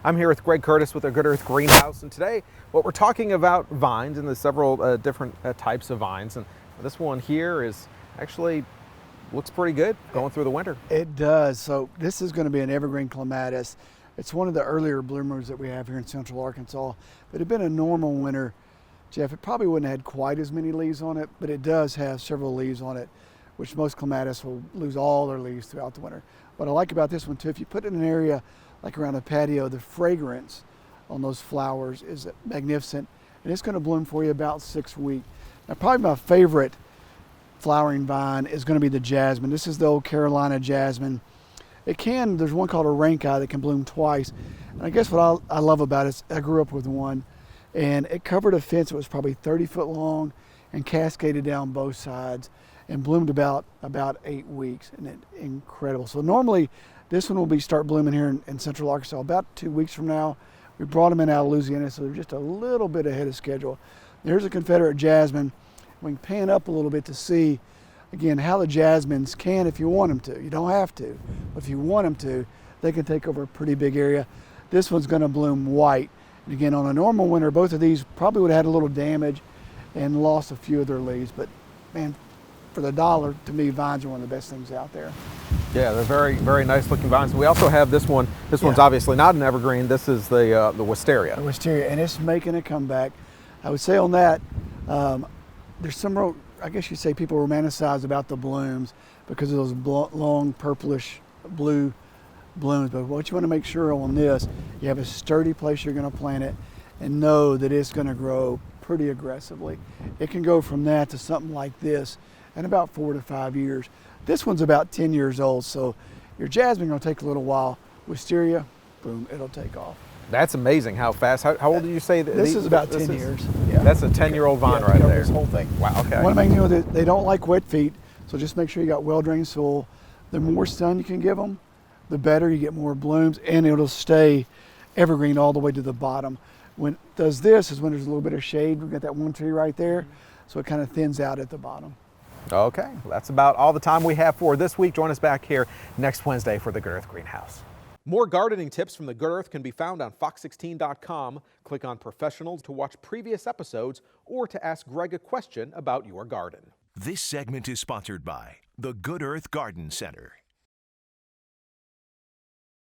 I'm here with Greg Curtis with the Good Earth Greenhouse, and today what we're talking about vines, and there's several different types of vines, and this one here is actually looks pretty good going through the winter. It does. So this is going to be an evergreen clematis. It's one of the earlier bloomers that we have here in central Arkansas. But it had been a normal winter, Jeff, it probably wouldn't have had quite as many leaves on it, but it does have several leaves on it, which most clematis will lose all their leaves throughout the winter. What I like about this one too, if you put it in an area like around a patio, the fragrance on those flowers is magnificent, and it's going to bloom for you about 6 weeks. Now, probably my favorite flowering vine is going to be the jasmine. This is the old Carolina jasmine. There's one called a rank eye that can bloom twice. And I guess what I love about it is I grew up with one, and it covered a fence that was probably 30 foot long and cascaded down both sides and bloomed about 8 weeks, and it's incredible. So normally this one will start blooming here in central Arkansas about 2 weeks from now. We brought them in out of Louisiana, so they're just a little bit ahead of schedule. There's a Confederate jasmine. We can pan up a little bit to see, again, how the jasmines can, if you want them to. You don't have to, but if you want them to, they can take over a pretty big area. This one's going to bloom white. And again, on a normal winter, both of these probably would have had a little damage and lost a few of their leaves. But man, for the dollar, to me, vines are one of the best things out there. Yeah, they're very, very nice looking vines. We also have this one. This one's obviously not an evergreen. This is the wisteria. The wisteria, and it's making a comeback. I would say on that, there's some, I guess you'd say people romanticize about the blooms because of those long purplish blue blooms. But what you want to make sure on this, you have a sturdy place you're going to plant it and know that it's going to grow pretty aggressively. It can go from that to something like this in about 4 to 5 years. This one's about 10 years old, so your jasmine will take a little while. Wisteria, boom, it'll take off. That's amazing how fast. How old did you say? This is about 10 years. Yeah. That's a 10-year-old vine right there. This whole thing. Wow, okay. I want to make you know that they don't like wet feet, so just make sure you got well-drained soil. The more sun you can give them, the better. You get more blooms, and it'll stay evergreen all the way to the bottom. When it does this is when there's a little bit of shade. We've got that one tree right there, so it kind of thins out at the bottom. Okay, that's about all the time we have for this week. Join us back here next Wednesday for the Good Earth Greenhouse. More gardening tips from the Good Earth can be found on fox16.com. Click on Professionals to watch previous episodes or to ask Greg a question about your garden. This segment is sponsored by the Good Earth Garden Center.